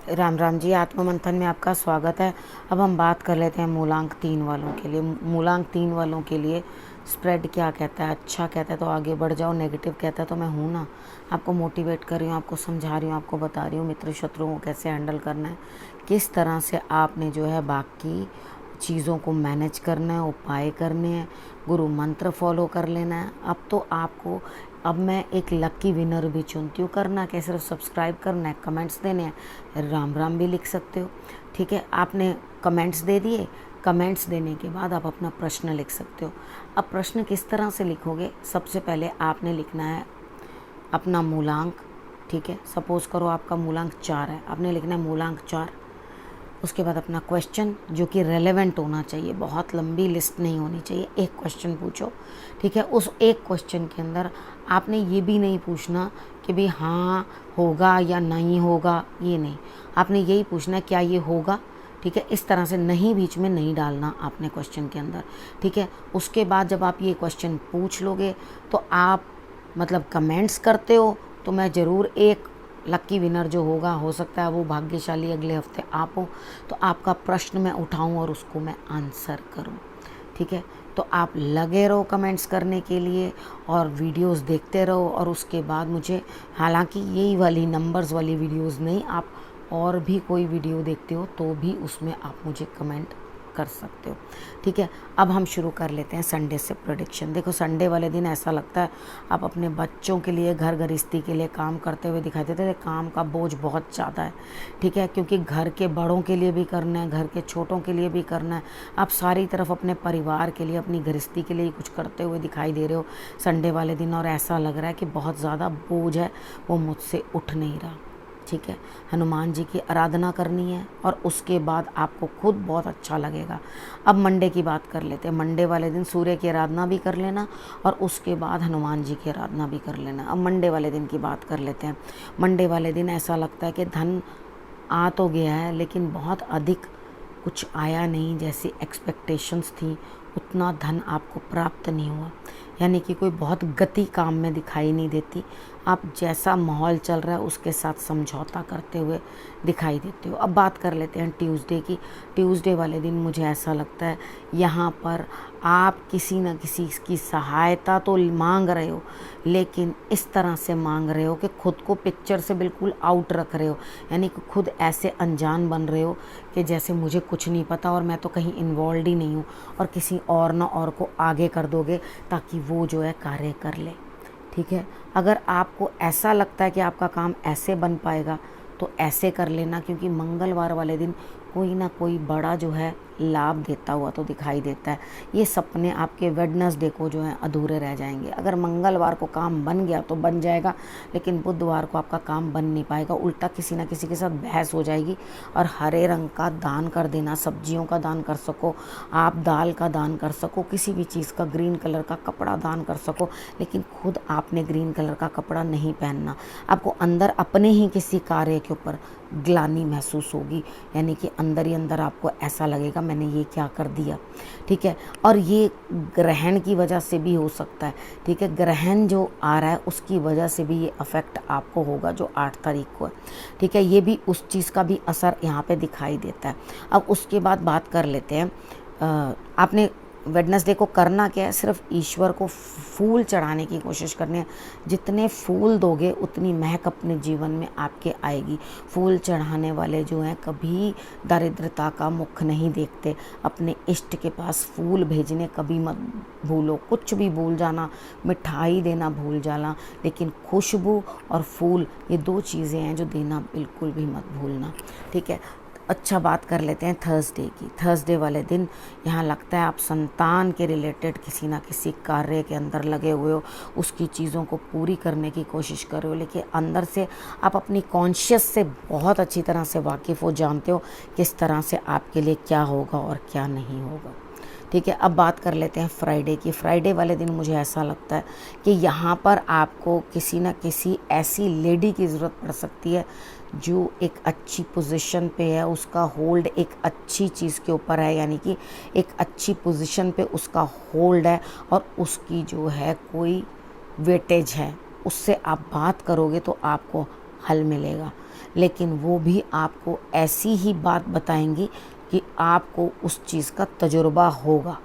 राम राम जी। आत्ममंथन में आपका स्वागत है। अब हम बात कर लेते हैं मूलांक 3 वालों के लिए। मूलांक 3 वालों के लिए स्प्रेड क्या कहता है? अच्छा कहता है तो आगे बढ़ जाओ, नेगेटिव कहता है तो मैं हूँ ना, आपको मोटिवेट कर रही हूँ, आपको समझा रही हूँ, आपको बता रही हूँ मित्र शत्रुओं को कैसे हैंडल करना है, किस तरह से आपने जो है बाकी चीज़ों को मैनेज करना है, उपाय करने हैं, गुरु मंत्र फॉलो कर लेना है। अब मैं एक लकी विनर भी चुनती हूँ। करना क्या, सिर्फ सब्सक्राइब करना है, कमेंट्स देने हैं, राम राम भी लिख सकते हो। ठीक है, आपने कमेंट्स दे दिए, कमेंट्स देने के बाद आप अपना प्रश्न लिख सकते हो। अब प्रश्न किस तरह से लिखोगे? सबसे पहले आपने लिखना है अपना मूलांक। ठीक है, सपोज़ करो आपका मूलांक 4 है, आपने लिखना है मूलांक 4। उसके बाद अपना क्वेश्चन जो कि रेलेवेंट होना चाहिए, बहुत लंबी लिस्ट नहीं होनी चाहिए, एक क्वेश्चन पूछो। ठीक है, उस एक क्वेश्चन के अंदर आपने ये भी नहीं पूछना कि भाई हाँ होगा या नहीं होगा, ये नहीं, आपने यही पूछना है क्या ये होगा। ठीक है, इस तरह से नहीं, बीच में नहीं डालना आपने क्वेश्चन के अंदर। ठीक है, उसके बाद जब आप ये क्वेश्चन पूछ लोगे तो आप मतलब कमेंट्स करते हो तो मैं ज़रूर एक लकी विनर जो होगा, हो सकता है वो भाग्यशाली अगले हफ्ते आप हो, तो आपका प्रश्न मैं उठाऊं और उसको मैं आंसर करूं। ठीक है, तो आप लगे रहो कमेंट्स करने के लिए और वीडियोस देखते रहो। और उसके बाद मुझे, हालांकि यही वाली नंबर्स वाली वीडियोस नहीं, आप और भी कोई वीडियो देखते हो तो भी उसमें आप मुझे कमेंट कर सकते हो। ठीक है, अब हम शुरू कर लेते हैं संडे से प्रेडिक्शन। देखो, संडे वाले दिन ऐसा लगता है आप अपने बच्चों के लिए, घर गृहस्थी के लिए काम करते हुए दिखाई देते हैं। काम का बोझ बहुत ज़्यादा है। ठीक है, क्योंकि घर के बड़ों के लिए भी करना है, घर के छोटों के लिए भी करना है। आप सारी तरफ अपने परिवार के लिए, अपनी गृहस्थी के लिए कुछ करते हुए दिखाई दे रहे हो संडे वाले दिन, और ऐसा लग रहा है कि बहुत ज़्यादा बोझ है, वो मुझसे उठ नहीं रहा। ठीक है, हनुमान जी की आराधना करनी है और उसके बाद आपको खुद बहुत अच्छा लगेगा। अब मंडे की बात कर लेते हैं। मंडे वाले दिन सूर्य की आराधना भी कर लेना और उसके बाद हनुमान जी की आराधना भी कर लेना। अब मंडे वाले दिन की बात कर लेते हैं। मंडे वाले दिन ऐसा लगता है कि धन आ तो गया है लेकिन बहुत अधिक कुछ आया नहीं, जैसी एक्सपेक्टेशंस थी उतना धन आपको प्राप्त नहीं हुआ। यानी कि कोई बहुत गति काम में दिखाई नहीं देती। आप जैसा माहौल चल रहा है उसके साथ समझौता करते हुए दिखाई देते हो। अब बात कर लेते हैं ट्यूसडे की। ट्यूसडे वाले दिन मुझे ऐसा लगता है यहाँ पर आप किसी न किसी की सहायता तो मांग रहे हो, लेकिन इस तरह से मांग रहे हो कि खुद को पिक्चर से बिल्कुल आउट रख रहे हो। यानी कि खुद ऐसे अनजान बन रहे हो कि जैसे मुझे कुछ नहीं पता और मैं तो कहीं इन्वॉल्व ही नहीं हूँ, और किसी और न और को आगे कर दोगे ताकि वो जो है कार्य कर ले। ठीक है, अगर आपको ऐसा लगता है कि आपका काम ऐसे बन पाएगा तो ऐसे कर लेना, क्योंकि मंगलवार वाले दिन कोई ना कोई बड़ा जो है लाभ देता हुआ तो दिखाई देता है। ये सपने आपके वेडनेसडे को जो है अधूरे रह जाएंगे। अगर मंगलवार को काम बन गया तो बन जाएगा, लेकिन बुधवार को आपका काम बन नहीं पाएगा, उल्टा किसी ना किसी के साथ बहस हो जाएगी। और हरे रंग का दान कर देना, सब्जियों का दान कर सको आप, दाल का दान कर सको, किसी भी चीज़ का, ग्रीन कलर का कपड़ा दान कर सको, लेकिन खुद आपने ग्रीन कलर का कपड़ा नहीं पहनना। आपको अंदर अपने ही किसी कार्य के ऊपर ग्लानि महसूस होगी, यानी कि अंदर ही अंदर आपको ऐसा लगेगा मैंने ये क्या कर दिया। ठीक है, और ये ग्रहण की वजह से भी हो सकता है। ठीक है, ग्रहण जो आ रहा है उसकी वजह से भी ये अफेक्ट आपको होगा, जो 8 तारीख को है। ठीक है, ये भी उस चीज़ का भी असर यहाँ पे दिखाई देता है। अब उसके बाद बात कर लेते हैं, आपने वेडनेसडे को करना क्या है? सिर्फ ईश्वर को फूल चढ़ाने की कोशिश करनी है। जितने फूल दोगे उतनी महक अपने जीवन में आपके आएगी। फूल चढ़ाने वाले जो हैं कभी दारिद्रता का मुख नहीं देखते। अपने इष्ट के पास फूल भेजने कभी मत भूलो। कुछ भी भूल जाना, मिठाई देना भूल जाना, लेकिन खुशबू और फूल ये 2 चीज़ें हैं जो देना बिल्कुल भी मत भूलना। ठीक है, अच्छा बात कर लेते हैं थर्सडे की। थर्सडे वाले दिन यहाँ लगता है आप संतान के रिलेटेड किसी ना किसी कार्य के अंदर लगे हुए हो, उसकी चीज़ों को पूरी करने की कोशिश कर रहे हो, लेकिन अंदर से आप अपनी कॉन्शियस से बहुत अच्छी तरह से वाकिफ़ हो, जानते हो किस तरह से आपके लिए क्या होगा और क्या नहीं होगा। ठीक है, अब बात कर लेते हैं फ्राइडे की। फ्राइडे वाले दिन मुझे ऐसा लगता है कि यहाँ पर आपको किसी न किसी ऐसी लेडी की ज़रूरत पड़ सकती है जो एक अच्छी पोजीशन पे है, उसका होल्ड एक अच्छी चीज़ के ऊपर है, यानी कि एक अच्छी पोजीशन पे उसका होल्ड है और उसकी जो है कोई वेटेज है। उससे आप बात करोगे तो आपको हल मिलेगा, लेकिन वो भी आपको ऐसी ही बात बताएंगी कि आपको उस चीज़ का तजुर्बा होगा,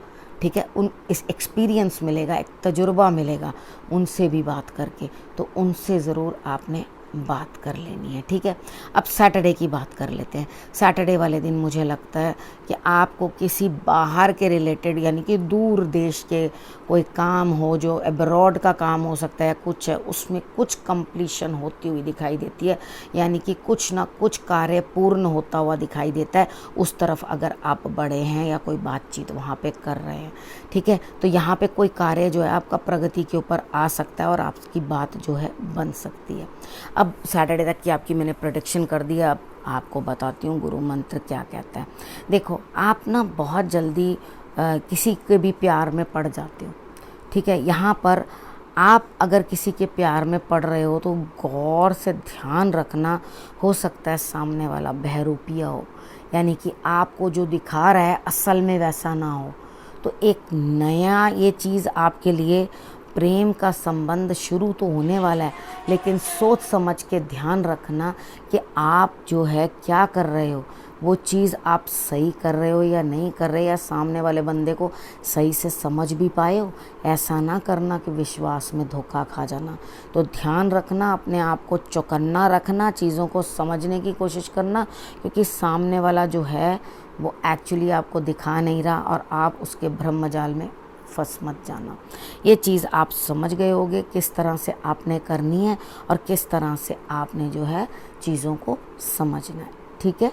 ठीक है, इस एक्सपीरियंस मिलेगा, एक तजुर्बा मिलेगा उनसे भी बात करके। तो उनसे ज़रूर आपने बात कर लेनी है, ठीक है। अब सैटरडे की बात कर लेते हैं। सैटरडे वाले दिन मुझे लगता है कि आपको किसी बाहर के रिलेटेड, यानी कि दूर देश के कोई काम हो, जो अब्रॉड का काम हो सकता है, कुछ है उसमें कुछ कंप्लीशन होती हुई दिखाई देती है, यानी कि कुछ ना कुछ कार्य पूर्ण होता हुआ दिखाई देता है। उस तरफ अगर आप बढ़े हैं या कोई बातचीत वहाँ पे कर रहे हैं, ठीक है, तो यहाँ पे कोई कार्य जो है आपका प्रगति के ऊपर आ सकता है और आपकी बात जो है बन सकती है। अब सैटरडे तक की आपकी मैंने प्रेडिक्शन कर दिया। अब आपको बताती हूँ गुरु मंत्र क्या कहता है। देखो, आप ना बहुत जल्दी किसी के भी प्यार में पड़ जाते हो, ठीक है। यहाँ पर आप अगर किसी के प्यार में पड़ रहे हो तो गौर से ध्यान रखना, हो सकता है सामने वाला बहरूपिया हो, यानी कि आपको जो दिखा रहा है असल में वैसा ना हो। तो एक नया ये चीज़ आपके लिए, प्रेम का संबंध शुरू तो होने वाला है, लेकिन सोच समझ के ध्यान रखना कि आप जो है क्या कर रहे हो, वो चीज़ आप सही कर रहे हो या नहीं कर रहे, या सामने वाले बंदे को सही से समझ भी पाए हो। ऐसा ना करना कि विश्वास में धोखा खा जाना। तो ध्यान रखना, अपने आप को चौकन्ना रखना, चीज़ों को समझने की कोशिश करना, क्योंकि सामने वाला जो है वो एक्चुअली आपको दिखा नहीं रहा और आप उसके भ्रम जाल में फंस मत जाना। ये चीज़ आप समझ गए होगे किस तरह से आपने करनी है और किस तरह से आपने जो है चीज़ों को समझना है, ठीक है।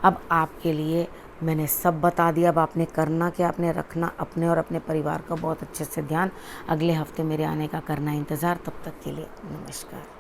अब आपके लिए मैंने सब बता दिया। अब आपने करना क्या, आपने रखना अपने और अपने परिवार का बहुत अच्छे से ध्यान। अगले हफ्ते मेरे आने का करना इंतज़ार। तब तक के लिए नमस्कार।